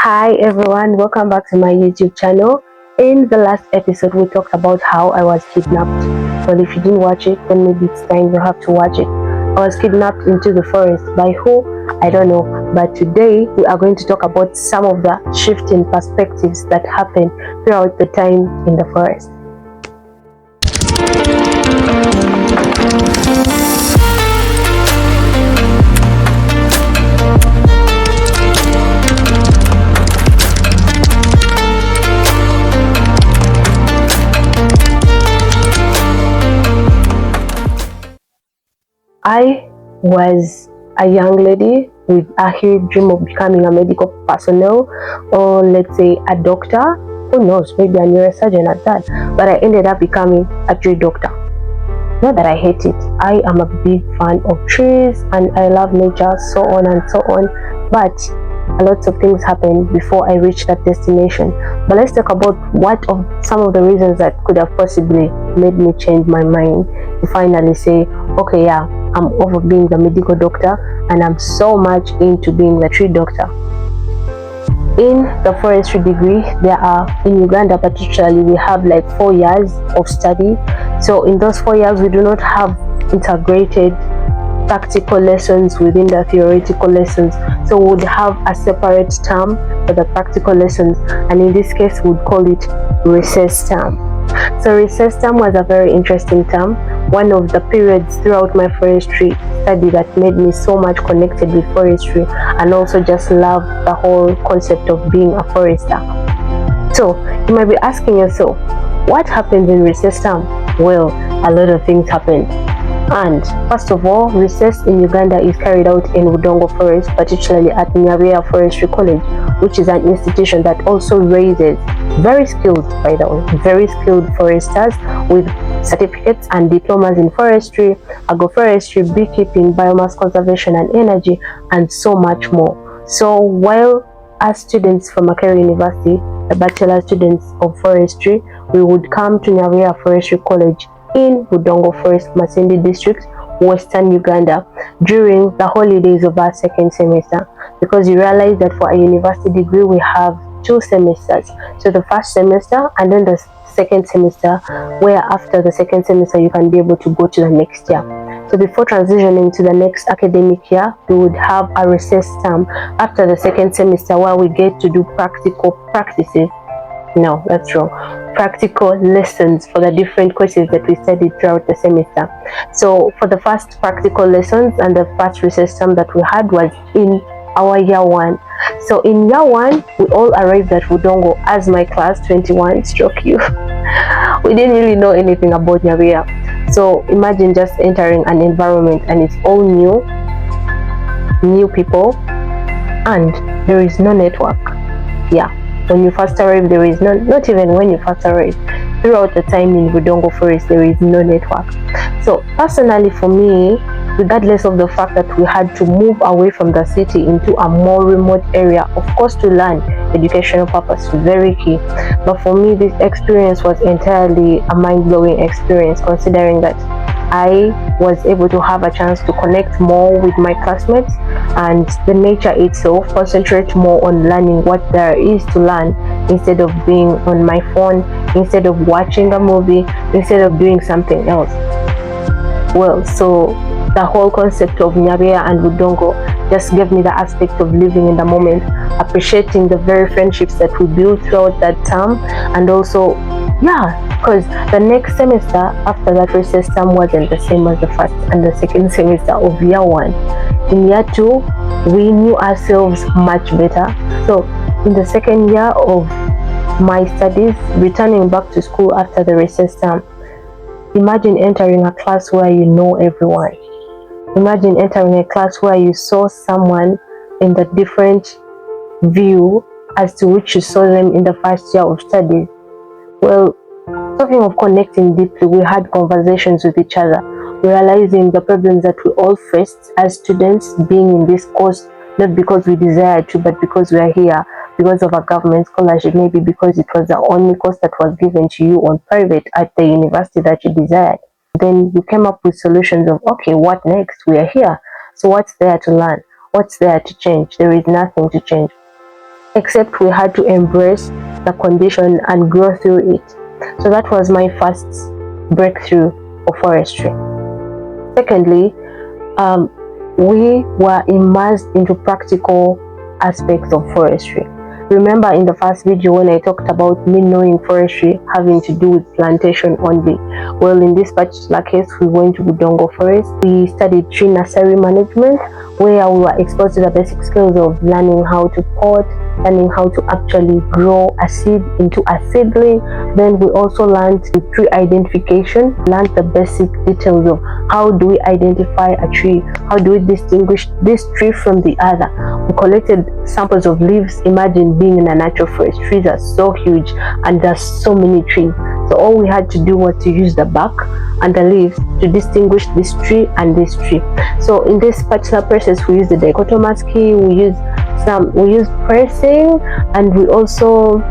Hi everyone, welcome back to my YouTube channel. In the last episode, we talked about how I was kidnapped. Well, if you didn't watch it, then maybe it's time you have to watch it. I was kidnapped into the forest. By who? I don't know. But today, we are going to talk about some of the shifting perspectives that happen throughout the time in the forest. I was a young lady with a huge dream of becoming a medical personnel, or let's say a doctor. Who knows, maybe a neurosurgeon at that. But I ended up becoming a tree doctor. Not that I hate it. I am a big fan of trees and I love nature, so on and so on. But a lot of things happened before I reached that destination. But let's talk about some of the reasons that could have possibly made me change my mind to finally say, okay, yeah, I'm over being the medical doctor and I'm so much into being the tree doctor. In the forestry degree, in Uganda particularly, we have like 4 years of study. So in those 4 years, we do not have integrated practical lessons within the theoretical lessons. So we would have a separate term for the practical lessons, and in this case, we would call it recess term. So recess term was a very interesting term. One of the periods throughout my forestry study that made me so much connected with forestry and also just love the whole concept of being a forester. So you might be asking yourself, what happens in recess term? Well, a lot of things happen. And first of all, recess in Uganda is carried out in Budongo Forest, particularly at Nyabea Forestry College, which is an institution that also raises very skilled foresters with certificates and diplomas in forestry, agroforestry, beekeeping, biomass conservation and energy, and so much more. So while as students from Makerere University, the bachelor students of forestry, we would come to Nyabea Forestry College in Budongo Forest, Masindi District, Western Uganda, during the holidays of our second semester, because you realize that for a university degree we have 2 semesters. So the first semester and then the second semester, where after the second semester you can be able to go to the next year. So before transitioning to the next academic year, we would have a recess term after the second semester where we get to do practical lessons for the different courses that we studied throughout the semester. So for the first practical lessons and the first recess term that we had was in our year 1. So in year 1, we all arrived at Budongo as my class 21 stroke you. We didn't really know anything about Nyabea. So imagine just entering an environment and it's all new people, and there is no network. Yeah. When you first arrive, there is not even when you first arrive. Throughout the time in Budongo Forest, there is no network. So personally for me, regardless of the fact that we had to move away from the city into a more remote area, of course to learn, educational purpose was very key. But for me, this experience was entirely a mind-blowing experience, considering that I was able to have a chance to connect more with my classmates and the nature itself, concentrate more on learning what there is to learn instead of being on my phone, instead of watching a movie, instead of doing something else. Well, so the whole concept of Nyabea and Budongo just gave me the aspect of living in the moment, appreciating the very friendships that we built throughout that term, and also because the next semester after that recess term wasn't the same as the first and the second semester of year 1. In year 2, we knew ourselves much better. So in the second year of my studies, returning back to school after the recess term, imagine entering a class where you know everyone. Imagine entering a class where you saw someone in the different view as to which you saw them in the first year of studies. Well, talking of connecting deeply, we had conversations with each other, realizing the problems that we all faced as students being in this course, not because we desired to, but because we are here, because of a government scholarship, maybe because it was the only course that was given to you on private at the university that you desired. Then we came up with solutions of, okay, what next? We are here. So what's there to learn? What's there to change? There is nothing to change. except we had to embrace the condition and grow through it. So that was my first breakthrough of forestry. Secondly, we were immersed into practical aspects of forestry. Remember in the first video when I talked about me knowing forestry having to do with plantation only? Well, in this particular case, we went to Budongo Forest. We studied tree nursery management, where we were exposed to the basic skills of learning how to pot, learning how to actually grow a seed into a seedling. Then we also learned the tree identification, learned the basic details of how do we identify a tree, how do we distinguish this tree from the other. We collected samples of leaves. Imagine being in a natural forest. Trees are so huge and there's so many trees. So all we had to do was to use the bark and the leaves to distinguish this tree and this tree. So in this particular process, we use the dichotomous key, we use pressing, and we also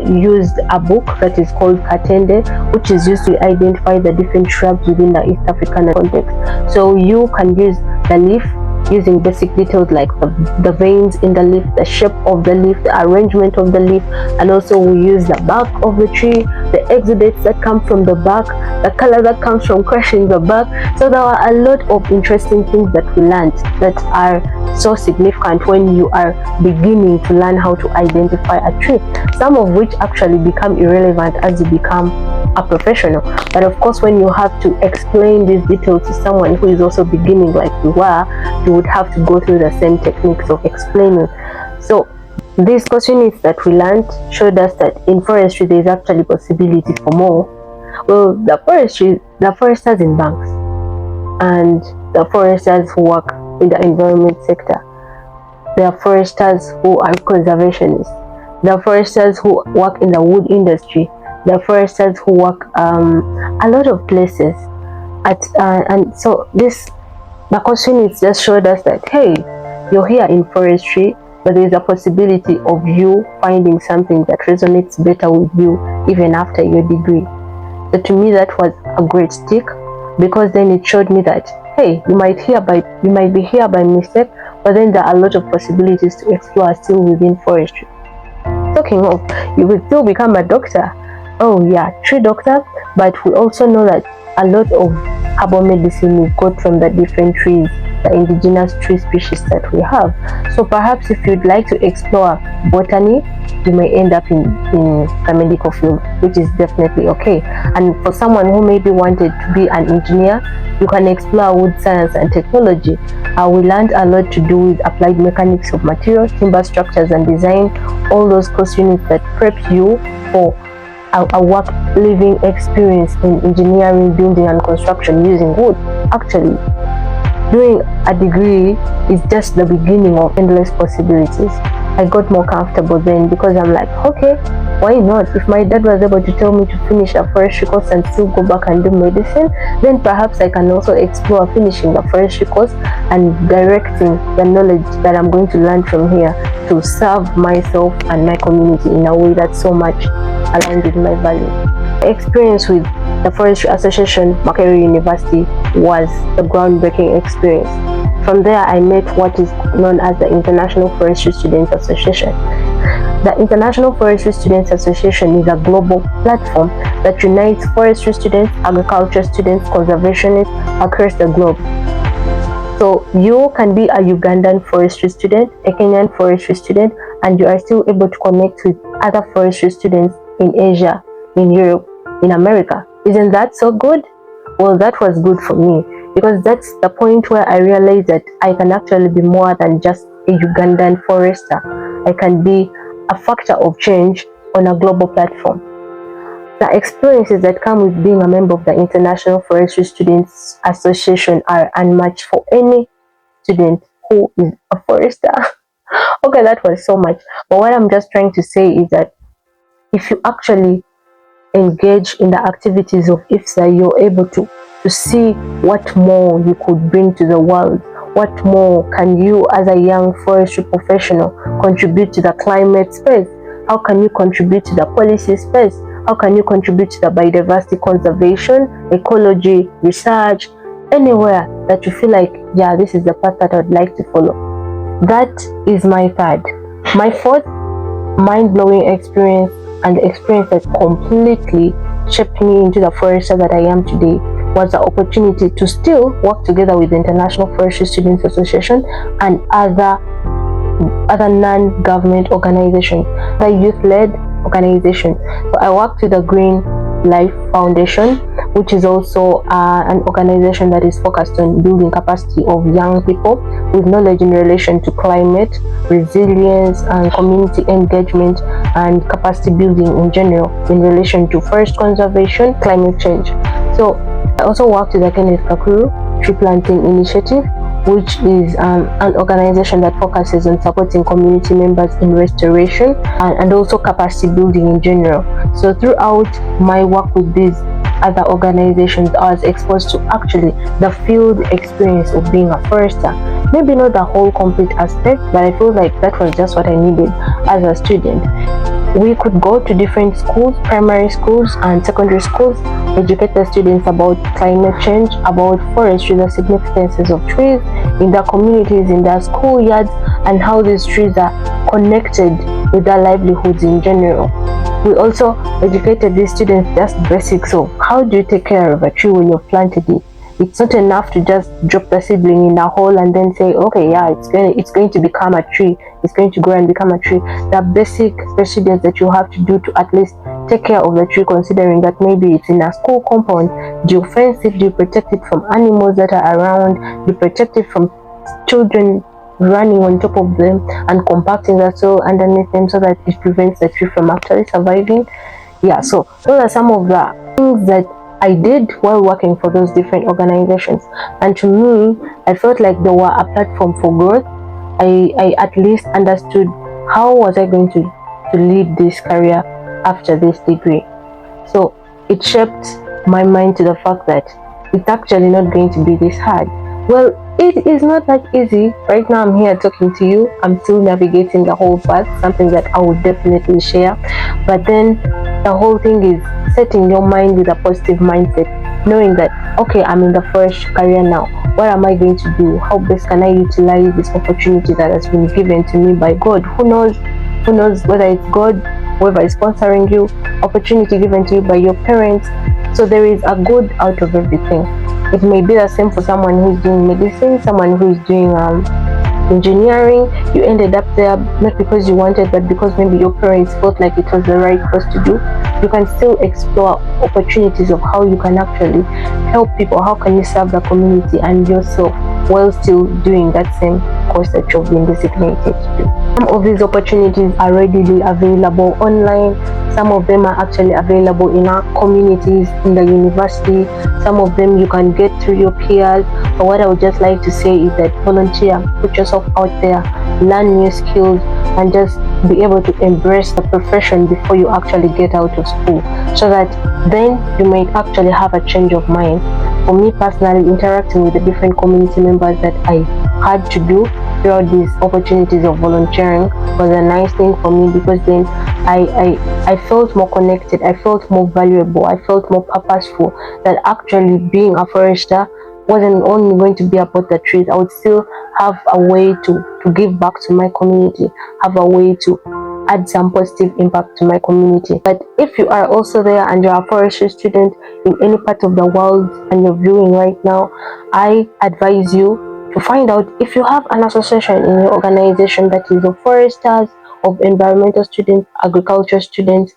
used a book that is called Katende, which is used to identify the different shrubs within the East African context. So you can use the leaf using basic details like the veins in the leaf, the shape of the leaf, the arrangement of the leaf, and also we use the bark of the tree, the exudates that come from the bark, the color that comes from crushing the bark. So there are a lot of interesting things that we learned that are so significant when you are beginning to learn how to identify a tree, some of which actually become irrelevant as you become a professional. But of course, when you have to explain these details to someone who is also beginning like you were, you would have to go through the same techniques of explaining. So these questions that we learned showed us that in forestry there is actually possibility for more. Well, the foresters in banks and the foresters who work in the environment sector, there are foresters who are conservationists, there are foresters who work in the wood industry, there are foresters who work a lot of places and so the question is just showed us that, hey, you're here in forestry, but there is a possibility of you finding something that resonates better with you even after your degree. So to me that was a great tick, because then it showed me that, hey, you might be here by mistake, but then there are a lot of possibilities to explore still within forestry. Talking of, you will still become a doctor. Oh yeah, tree doctor, but we also know that a lot of herbal medicine is got from the different trees, the indigenous tree species that we have. So perhaps if you'd like to explore botany, you may end up in the medical field, which is definitely okay. And for someone who maybe wanted to be an engineer, you can explore wood science and technology. We learned a lot to do with applied mechanics of materials, timber structures and design, all those course units that prep you for a work living experience in engineering, building and construction using wood. Actually, doing a degree is just the beginning of endless possibilities. I got more comfortable then because I'm like, okay, why not? If my dad was able to tell me to finish a forestry course and still go back and do medicine, then perhaps I can also explore finishing a forestry course and directing the knowledge that I'm going to learn from here to serve myself and my community in a way that's so much aligned with my values. The experience with the Forestry Association, Makerere University, was the groundbreaking experience. From there, I met what is known as the International Forestry Students Association. The International Forestry Students Association is a global platform that unites forestry students, agriculture students, conservationists across the globe. So you can be a Ugandan forestry student, a Kenyan forestry student, and you are still able to connect with other forestry students in Asia, in Europe, in America. Isn't that so good? Well, that was good for me, because that's the point where I realized that I can actually be more than just a Ugandan forester. I can be a factor of change on a global platform. The experiences that come with being a member of the International Forestry Students Association are unmatched for any student who is a forester. Okay, that was so much. But what I'm just trying to say is that if you actually engage in the activities of IFSA, you're able to see what more you could bring to the world. What more can you as a young forestry professional contribute to the climate space? How can you contribute to the policy space? How can you contribute to the biodiversity conservation, ecology, research, anywhere that you feel like, yeah, this is the path that I'd like to follow? That is my third. My fourth mind-blowing experience, and the experience that completely shaped me into the forester that I am today, was the opportunity to still work together with the International Forestry Students Association and other non-government organizations, the youth-led organizations. So I worked with the Green Life Foundation, which is also an organization that is focused on building capacity of young people with knowledge in relation to climate, resilience, and community engagement, and capacity building in general in relation to forest conservation, climate change. So I also worked with the Kakuru Tree Planting Initiative, which is an organization that focuses on supporting community members in restoration and also capacity building in general. So throughout my work with these other organizations, I was exposed to actually the field experience of being a forester. Maybe not the whole complete aspect, but I feel like that was just what I needed as a student. We could go to different schools, primary schools and secondary schools, educate the students about climate change, about forestry, the significances of trees in their communities, in their schoolyards, and how these trees are connected with their livelihoods in general. We also educated these students just basics of how do you take care of a tree when you've planted it. It's not enough to just drop the seedling in a hole and then say, okay, yeah, it's going to become a tree. It's going to grow and become a tree. The basic procedures that you have to do to at least take care of the tree, considering that maybe it's in a school compound. Do you fence it? Do you protect it from animals that are around? Do you protect it from children running on top of them and compacting the soil underneath them so that it prevents the tree from actually surviving? Yeah, so those are some of the things that I did while working for those different organizations, and to me, I felt like they were a platform for growth. I at least understood how was I going to lead this career after this degree. So it shaped my mind to the fact that it's actually not going to be this hard. Well, it is not that easy. Right now I'm here talking to you. I'm still navigating the whole path, something that I would definitely share. But then the whole thing is setting your mind with a positive mindset, knowing that, okay, I'm in the forest career now. What am I going to do? How best can I utilize this opportunity that has been given to me by God? Who knows whether it's God, whoever is sponsoring you, opportunity given to you by your parents. So there is a good out of everything. It may be the same for someone who's doing medicine, someone who's doing engineering. You ended up there not because you wanted, but because maybe your parents felt like it was the right course to do. You can still explore opportunities of how you can actually help people, how can you serve the community and yourself while still doing that same course that you've been designated to do. Some of these opportunities are readily available online. Some of them are actually available in our communities, in the university. Some of them you can get through your peers. But what I would just like to say is that volunteer, put yourself out there, learn new skills, and just be able to embrace the profession before you actually get out of school, so that then you might actually have a change of mind. For me personally, interacting with the different community members that I had to do throughout these opportunities of volunteering was a nice thing for me, because then I felt more connected, I felt more valuable, I felt more purposeful, that actually being a forester wasn't only going to be about the trees. I would still have a way to give back to my community, have a way to add some positive impact to my community. But if you are also there and you're a forestry student in any part of the world and you're viewing right now, I advise you to find out if you have an association in your organization that is of foresters, of environmental students, agriculture students,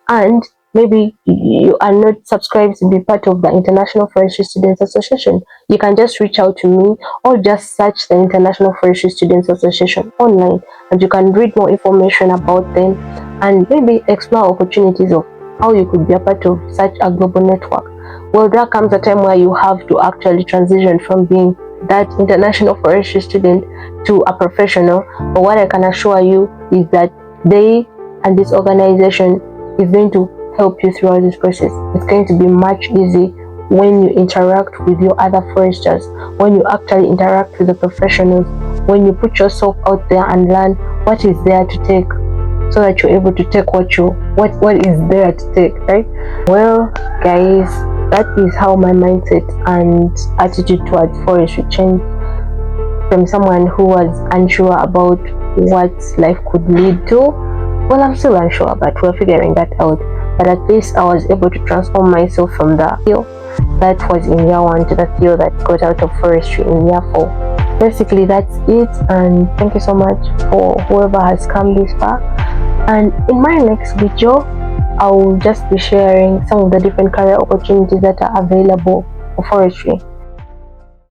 and maybe you are not subscribed to be part of the International Forestry Students Association. You can just reach out to me or just search the International Forestry Students Association online, and you can read more information about them and maybe explore opportunities of how you could be a part of such a global network. Well, there comes a time where you have to actually transition from being that international forestry student to a professional. But what I can assure you is that they and this organization is going to help you throughout this process. It's going to be much easier when you interact with your other foresters, when you actually interact with the professionals, when you put yourself out there and learn what is there to take, so that you're able to take what is there to take, right? Well, guys, that is how my mindset and attitude towards forestry changed, from someone who was unsure about what life could lead to, well, I'm still unsure, but we're figuring that out. But at least I was able to transform myself from the field that was in year 1 to the field that got out of forestry in year 4. Basically, that's it, and thank you so much for whoever has come this far. And in my next video, I'll just be sharing some of the different career opportunities that are available for forestry.